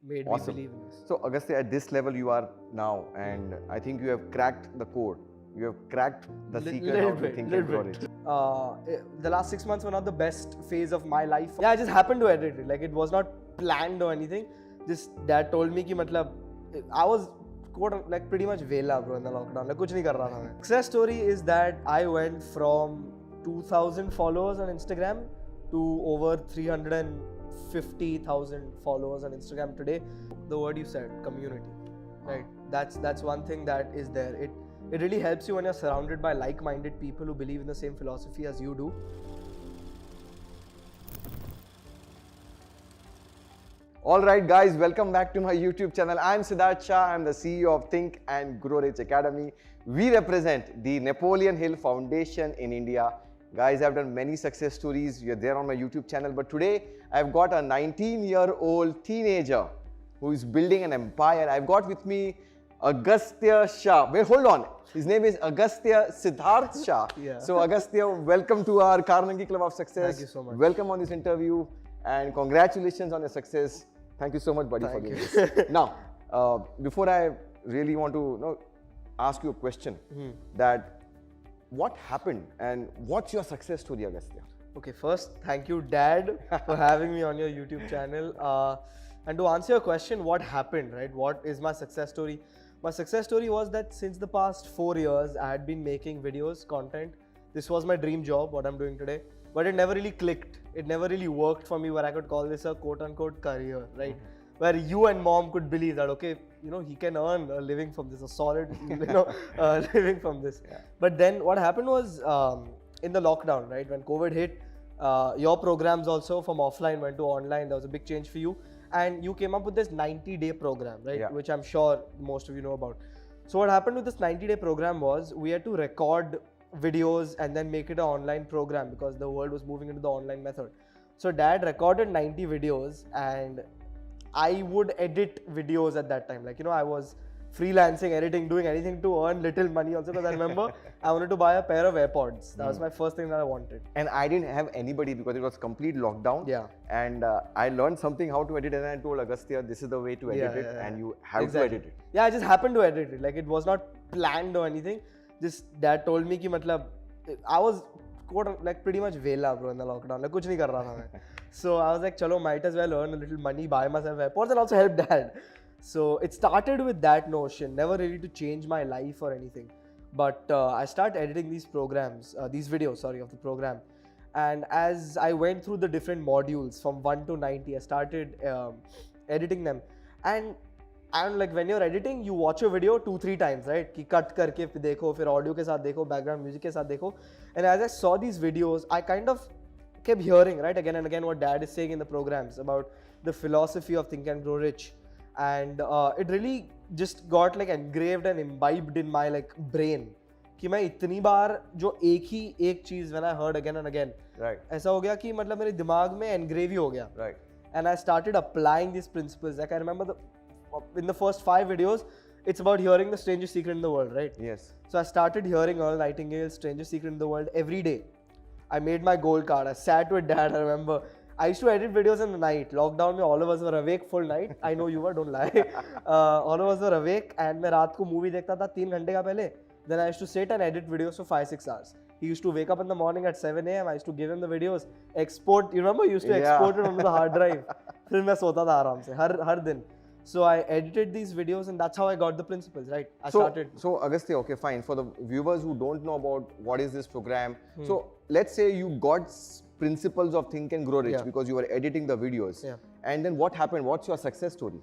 made Awesome. me believe in this. So Agastya, at this level you are now, and I think you have cracked the code. You have cracked the secret how to think and grow rich. The last 6 months were not the best phase of my life. Yeah, I just happened to edit it. Like it was not planned or anything. Just dad told me कि मतलब I was quote like pretty much vela bro in the lockdown. Like कुछ नहीं कर रहा था मैं. Success story is that I went from 2,000 followers on Instagram to over 350,000 followers on Instagram today. The word you said, community, right? That's one thing that is there. It really helps you when you're surrounded by like-minded people who believe in the same philosophy as you do. Alright guys, welcome back to my YouTube channel. I'm Agasthya Shah, I'm the CEO of Think and Grow Rich Academy. We represent the Napoleon Hill Foundation in India. Guys, I've done many success stories. You're there on my YouTube channel. But today, I've got a 19-year-old teenager who is building an empire. I've got with me Agasthya Shah. Wait, hold on. His name is Agastya Siddharth Shah. Yeah. So Agastya, welcome to our Carnegie Club of Success. Thank you so much. Welcome on this interview and congratulations on your success. Thank you so much, buddy, for doing this. Now, before I really want to ask you a question, that what happened and what's your success story, Agastya? Okay, first, thank you, Dad, for having me on your YouTube channel. And to answer your question, what happened, right? What is my success story? My success story was that since the past 4 years, I had been making videos, content. This was my dream job, what I'm doing today. But it never really clicked. It never really worked for me where I could call this a quote-unquote career, right? Where you and mom could believe that, okay, he can earn a living from this, a solid, living from this. Yeah. But then what happened was in the lockdown, right? When COVID hit, your programs also from offline went to online. There was a big change for you. And you came up with this 90-day program, right? Yeah. Which I'm sure most of you know about. So what happened with this 90-day program was we had to record videos and then make it an online program because the world was moving into the online method. So Dad recorded 90 videos and I would edit videos at that time. Like, I was freelancing, editing, doing anything to earn little money also because I remember I wanted to buy a pair of AirPods. That was my first thing that I wanted. And I didn't have anybody because it was complete lockdown. Yeah. And I learned something how to edit and I told Agastya, this is the way to edit it and you have to edit it. Yeah, I just happened to edit it. Like it was not planned or anything. Just Dad told me कि मतलब I was like pretty much vela bro in the lockdown. Like कुछ नहीं कर रहा था मैं. So I was like, chalo, might as well earn a little money, buy myself AirPods and also help Dad. So it started with that notion, never really to change my life or anything. But I started editing these programs, these videos, of the program. And as I went through the different modules from 1 to 90, I started editing them. And like when you're editing, you watch a video 2-3 times, right? कि cut करके फिर देखो, फिर audio के साथ देखो, background music के साथ देखो. And as I saw these videos, I kind of kept hearing, right, again and again what Dad is saying in the programs about the philosophy of Think and Grow Rich. And it really just got like engraved and imbibed in my like brain कि मैं इतनी बार जो एक चीज when I heard again and again, right, ऐसा हो गया कि मतलब मेरे दिमाग में engrave ही हो गया, right. And I started applying these principles. Like I remember in the first 5 videos, it's about hearing the strangest secret in the world, right? Yes. So I started hearing Earl Nightingale's strangest secret in the world every day. I made my goal card. I sat with Dad. I remember I used to edit videos in the night. Lockdown, all of us were awake full night. I know you were, don't lie. All of us were awake, and मैं रात को movie देखता था 3 घंटे का पहले. Then I used to sit and edit videos for 5-6 hours. He used to wake up in the morning at 7 a.m. I used to give him the videos, export. You remember? You used to export it onto the hard drive. फिर मैं सोता था आराम से हर दिन. So I edited these videos and that's how I got the principles, right? I started. So Agastya, okay, fine. For the viewers who don't know about what is this program, so let's say you got principles of Think and Grow Rich because you were editing the videos. Yeah. And then what happened? What's your success story?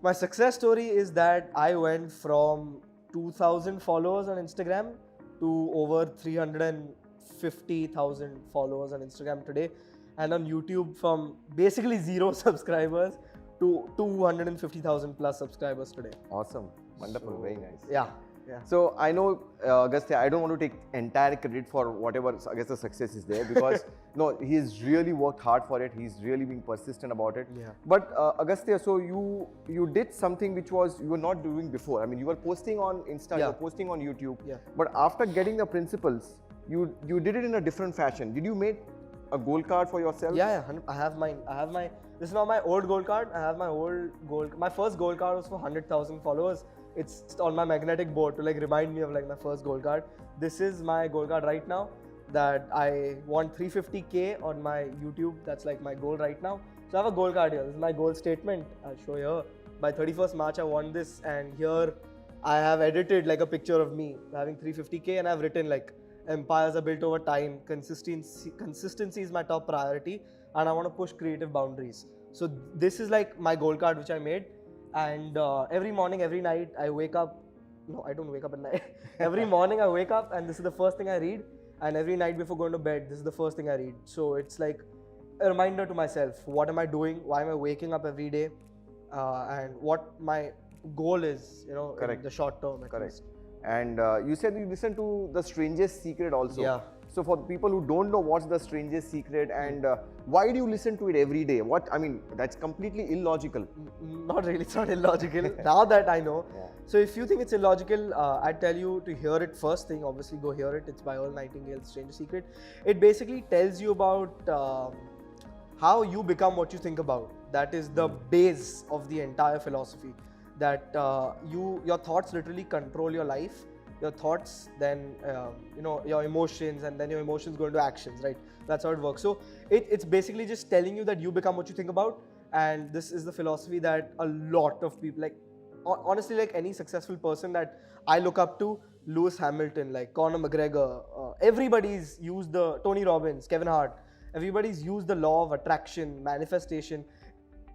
My success story is that I went from 2,000 followers on Instagram to over 350,000 followers on Instagram today. And on YouTube from basically 0 subscribers to 250,000 plus subscribers today. Awesome. Wonderful. Very nice. Yeah. So I know, Agastya, I don't want to take entire credit for whatever Agastya's success is there because no, he's really worked hard for it. He's really being persistent about it. Yeah. But Agastya, so you did something which was you were not doing before. I mean, you were posting on Insta, you were posting on YouTube. Yeah. But after getting the principles, you did it in a different fashion. Did you make a goal card for yourself? Yeah, I have mine. This is not my old goal card. I have my old my first goal card was for 100,000 followers. It's on my magnetic board to like remind me of like my first goal card. This is my goal card right now, that I want 350k on my YouTube. That's like my goal right now. So I have a goal card here. This is my goal statement. I'll show you here. By 31st March, I want this, and here I have edited like a picture of me having 350k, and I've written like empires are built over time. Consistency is my top priority, and I want to push creative boundaries. So this is like my goal card which I made, and every morning, every night, I wake up. No, I don't wake up at night. Every morning I wake up, and this is the first thing I read, and every night before going to bed, this is the first thing I read. So it's like a reminder to myself: what am I doing? Why am I waking up every day? And what my goal is, in the short term at least. And you said you listen to The Strangest Secret also. Yeah. So for the people who don't know what's The Strangest Secret, and why do you listen to it every day? That's completely illogical. Not really, it's not illogical. Now that I know. Yeah. So if you think it's illogical, I tell you to hear it first thing. Obviously go hear it. It's by Earl Nightingale, The Strangest Secret. It basically tells you about how you become what you think about. That is the base of the entire philosophy. That your thoughts literally control your life. Your thoughts, then your emotions, and then your emotions go into actions, right? That's how it works. So it's basically just telling you that you become what you think about, and this is the philosophy that a lot of people, like honestly, like any successful person that I look up to, Lewis Hamilton, like Conor McGregor, everybody's used Tony Robbins, Kevin Hart, everybody's used the law of attraction, manifestation.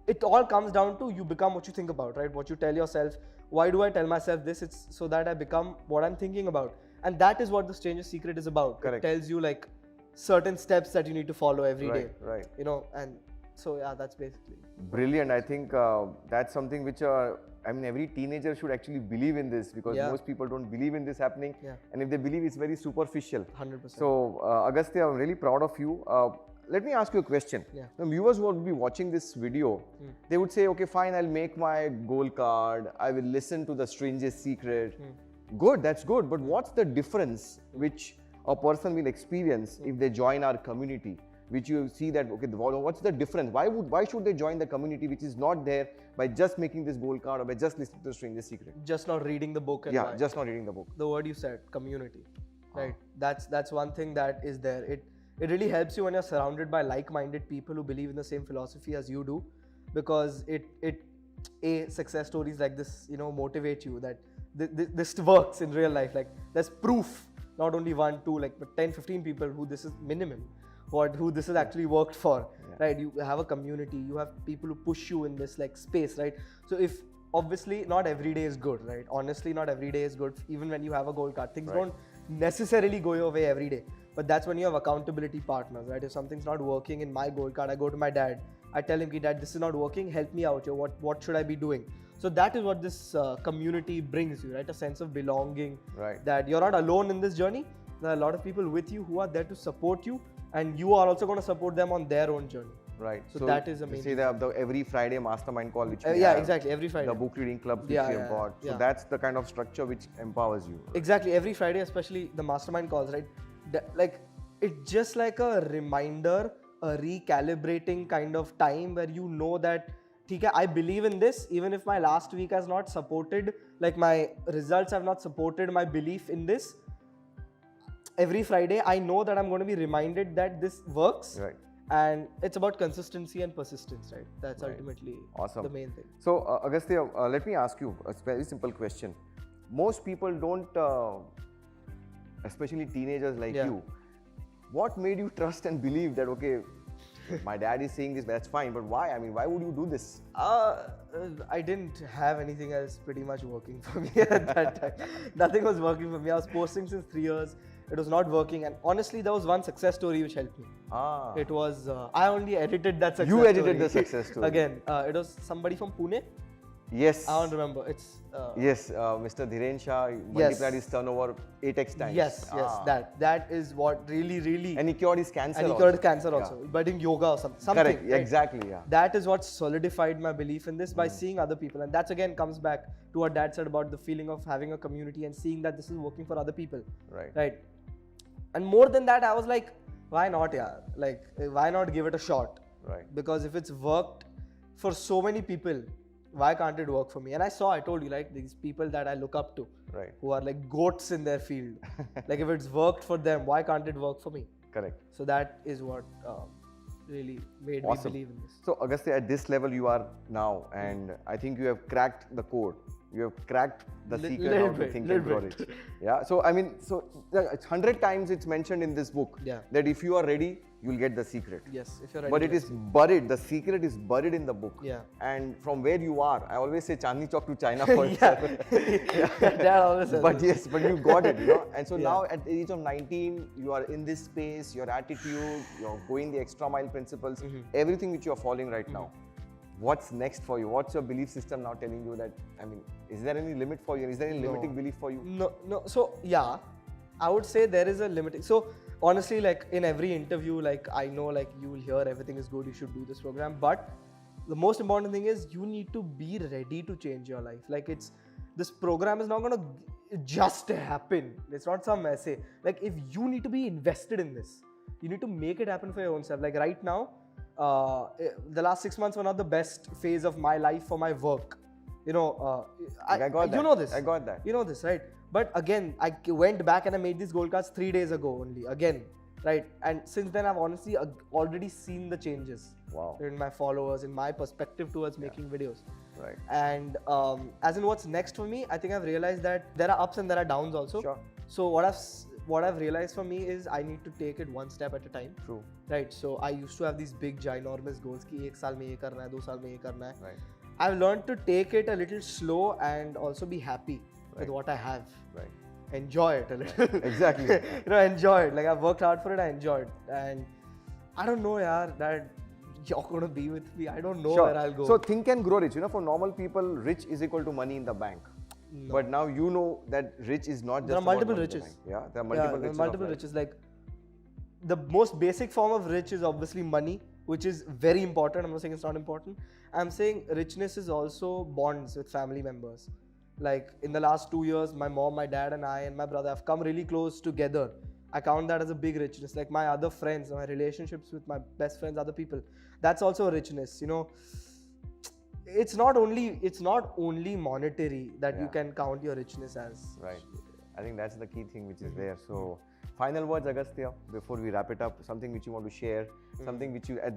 It all comes down to you become what you think about, right? What you tell yourself. Why do I tell myself this? It's so that I become what I'm thinking about. And that is what The Strangest Secret is about. Correct. It tells you like certain steps that you need to follow every day. Right. And so yeah, that's basically. Brilliant. I think that's something which every teenager should actually believe in this, because most people don't believe in this happening. Yeah. And if they believe, it's very superficial. 100%. So Agastya, I'm really proud of you. Let me ask you a question. Yeah. The viewers who would be watching this video, they would say, okay, fine, I'll make my goal card. I will listen to The Strangest Secret. Good, that's good. But what's the difference which a person will experience if they join our community? Which you see that, okay, what's the difference? Why should they join the community which is not there by just making this goal card or by just listening to The Strangest Secret? Just not reading the book. And just not reading the book. The word you said, community, right? That's one thing that is there. It really helps you when you're surrounded by like-minded people who believe in the same philosophy as you do, because success stories like this, motivate you that this works in real life. Like there's proof, not only 1, 2, but 10, 15 people who this is minimum, who this has actually worked for, right? You have a community, you have people who push you in this like space, right? So if obviously not every day is good, right? Honestly, not every day is good. Even when you have a goal card, things don't necessarily go your way every day. But that's when you have accountability partners, right? If something's not working in my goal card, I go to my dad. I tell him, Dad, this is not working. Help me out here. What should I be doing? So that is what this community brings you, right? A sense of belonging. Right. That you're not alone in this journey. There are a lot of people with you who are there to support you, and you are also going to support them on their own journey. Right. So that is amazing. You say the every Friday mastermind call which we have. Exactly. Every Friday. The book reading club which we have got. So that's the kind of structure which empowers you. Exactly. Every Friday, especially the mastermind calls, right? It's just like a reminder, a recalibrating kind of time where you know that, I believe in this, even if my last week has not supported, like my results have not supported my belief in this. Every Friday, I know that I'm going to be reminded that this works. Right. And it's about consistency and persistence, right? That's ultimately the main thing. So, Agastya, let me ask you a very simple question. Most people don't, especially teenagers like you, what made you trust and believe that, okay, my dad is saying this, that's fine, but why? I mean, why would you do this? I didn't have anything else pretty much working for me at that time. Nothing was working for me. I was posting since 3 years. It was not working, and honestly, there was one success story which helped me. It was, I only edited that success story. You edited the success story. Again, it was somebody from Pune. Yes. I don't remember. It's Mr. Dhiren Shah multiplied his turnover 8x times. Yes, that is what really. And he cured his cancer. And he cured cancer also by doing yoga or something. Correct. Right? Exactly. Yeah. That is what solidified my belief in this by seeing other people, and that's again comes back to what Dad said about the feeling of having a community and seeing that this is working for other people. Right. Right. And more than that, I was like, why not, yeah? Like, why not give it a shot? Right. Because if it's worked for so many people, why can't it work for me? And I told you, like, these people that I look up to, Right. who are like goats in their field. Like, if it's worked for them, why can't it work for me? Correct. So that is what really made me believe in this. So Agastya, at this level you are now, and I think you have cracked the code. You have cracked the secret how to think and grow rich. Yeah. So I mean, 100 times it's mentioned in this book that if you are ready, you'll get the secret. Yes, if you're ready. But it is buried. The secret is buried in the book. Yeah. And from where you are, I always say Chandni Chowk to China first. That always says. But yes, but you got it, you know. And so now at the age of 19, you are in this space. Your attitude, you're going the extra mile principles, everything which you are following right now. What's next for you? What's your belief system now telling you that, I mean, is there any limit for you? Is there any limiting belief for you? No. So, yeah, I would say there is a limiting. So, honestly, like in every interview, like I know, like you will hear everything is good, you should do this program. But the most important thing is you need to be ready to change your life. Like this program is not going to just happen. It's not some essay. Like if you need to be invested in this, you need to make it happen for your own self. Like right now, the last 6 months were not the best phase of my life for my work. You know, I got that. You know this. I got that. You know this, right? But again, I went back and I made these gold cards 3 days ago only. Again, right? And since then, I've honestly already seen the changes. Wow. In my followers, in my perspective towards making videos. Right. And as in what's next for me, I think I've realized that there are ups and there are downs also. Sure. So what I've realized for me is I need to take it one step at a time. True. Right. So I used to have these big ginormous goals ki 1 saal mein ye karna hai, 2 saal mein ye karna hai. Right. I've learned to take it a little slow and also be happy with what I have. Right. Enjoy it a little. Exactly. You know, enjoy it. Like I've worked hard for it, I enjoyed it. And I don't know, yaar, that you're going to be with me. I don't know where I'll go. So think and grow rich. You know, for normal people, rich is equal to money in the bank. No. But now you know that rich is not just there are multiple about money in the riches. bank. Yeah, there are multiple riches. Multiple riches. Like the most basic form of rich is obviously money, which is very important. I'm not saying it's not important. I'm saying richness is also bonds with family members. Like in the last 2 years, my mom, my dad and I and my brother have come really close together. I count that as a big richness. Like my other friends, my relationships with my best friends, other people. That's also a richness, you know. It's not only monetary that you can count your richness as. Right. I think that's the key thing which is there. So final words, Agastya, before we wrap it up, something which you want to share, something which you at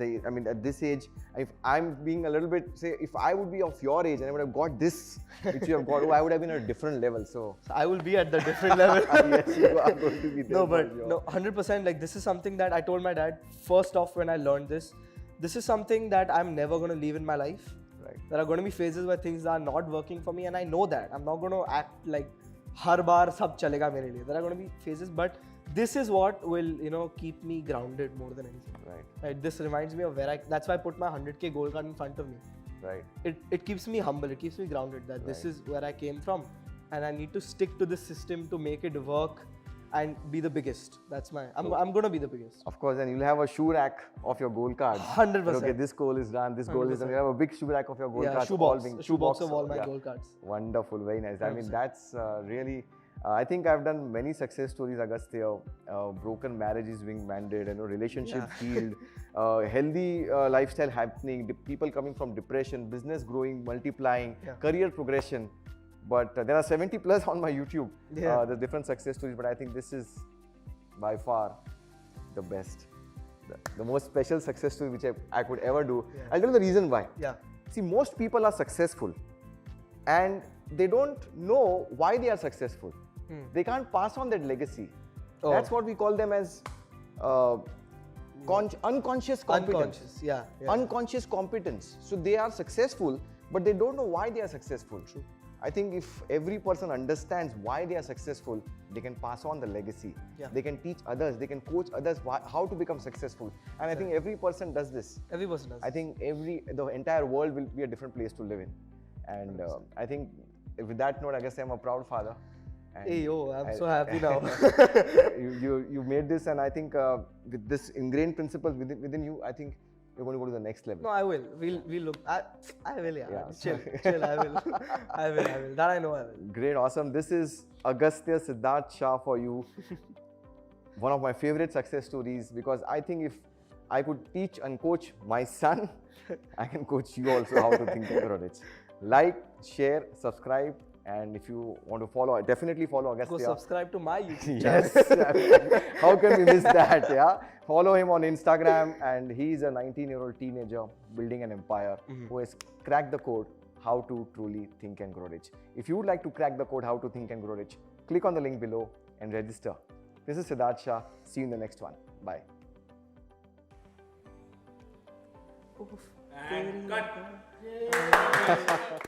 this age, if I'm being a little bit, say, if I would be of your age and I would have got this, which you have got, I would have been at a different level. So I will be at the different level. Yes, you are going to be there. No, but no, 100%. Like this is something that I told my dad first off when I learned this. This is something that I'm never going to leave in my life. Right. There are going to be phases where things are not working for me, and I know that. I'm not going to act like har baar sab chalega mere liye. There are going to be phases, but this is what will, you know, keep me grounded more than anything. Right. This reminds me of where that's why I put my 100K gold card in front of me. Right. It keeps me humble. It keeps me grounded that this is where I came from, and I need to stick to this system to make it work and be the biggest. That's I'm going to be the biggest. Of course, and you'll have a shoe rack of your goal cards. 100%. Okay, this goal is done, this goal is done. You have a big shoe rack of your goal cards. Shoebox of all my goal cards. Wonderful, very nice. 100%. I mean, that's really, I think I've done many success stories, Agastya. Broken marriages being mended, relationship healed, healthy lifestyle happening, people coming from depression, business growing, multiplying, career progression. But there are 70 plus on my YouTube, the different success stories. But I think this is by far the best, the most special success story which I could ever do. I'll tell you the reason why. See, most people are successful and they don't know why they are successful. They can't pass on that legacy. That's what we call them as unconscious competence. Unconscious competence. So they are successful, but they don't know why they are successful. True. I think if every person understands why they are successful, they can pass on the legacy. They can teach others, they can coach others how to become successful. And I think every person does this. Every person does. I think the entire world will be a different place to live in. And I think with that note, I guess I'm a proud father. And hey, yo, I'm so happy now. you made this, and I think with this ingrained principles within you, I think you're going to go to the next level. No, I will. We'll look. I will, Chill, I will. I will. That I know I will. Great, awesome. This is Agastya Shah for you. one of my favorite success stories, because I think if I could teach and coach my son, I can coach you also how to think and grow rich. Like, share, subscribe, and if you want to follow, definitely follow Go Agastya. subscribe to my YouTube channel. Yes. How can we miss that? Yeah. Follow him on Instagram, and he's a 19-year-old teenager building an empire who has cracked the code how to truly think and grow rich. If you would like to crack the code how to think and grow rich, click on the link below and register. This is Siddharth Shah. See you in the next one. Bye. And cut.